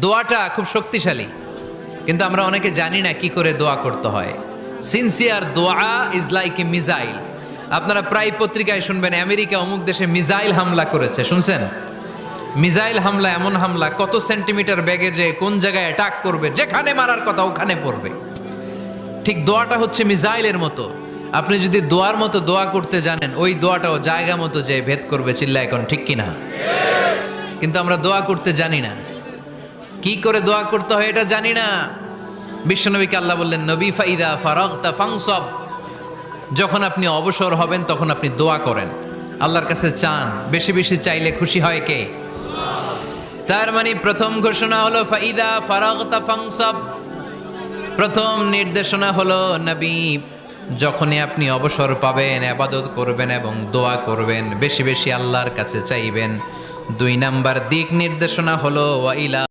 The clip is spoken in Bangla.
দোয়াটা খুব শক্তিশালী, কিন্তু আমরা অনেকে জানি না কি করে দোয়া করতে হয়। সিনসিয়ার দোয়া ইজ লাইক এ মিসাইল। আপনারা প্রায় পত্রিকায় শুনবেন আমেরিকা অমুক দেশে মিসাইল হামলা করেছে, শুনছেন? মিসাইল হামলা এমন হামলা, কত সেন্টিমিটার ব্যাগে যে কোন জায়গায় অ্যাটাক করবে, যেখানে মারার কথা ওখানে পড়বে। ঠিক দোয়াটা হচ্ছে মিসাইলের মতো। আপনি যদি দোয়ার মতো দোয়া করতে জানেন, ওই দোয়াটাও জায়গা মতো যে ভেদ করবে। চিল্লা এখন ঠিক কিনা? কিন্তু আমরা দোয়া করতে জানি না, কি করে দোয়া করতে হয় এটা জানি না। বিশ্বনবীকে আল্লাহ বললেন, নবী ফাইদা ফারাগতা ফানসব, যখন আপনি অবসর হবেন তখন আপনি দোয়া করেন, আল্লাহর কাছে চান। বেশি বেশি চাইলে খুশি হয় কে? তার মানে প্রথম ঘোষণা হলো ফাইদা ফারাগতা ফানসব। প্রথম নির্দেশনা হলো, নবী যখনই আপনি অবসর পাবেন ইবাদত করবেন এবং দোয়া করবেন, বেশি বেশি আল্লাহর কাছে চাইবেন। 2 নাম্বার দিক নির্দেশনা হলো ওয়াইলা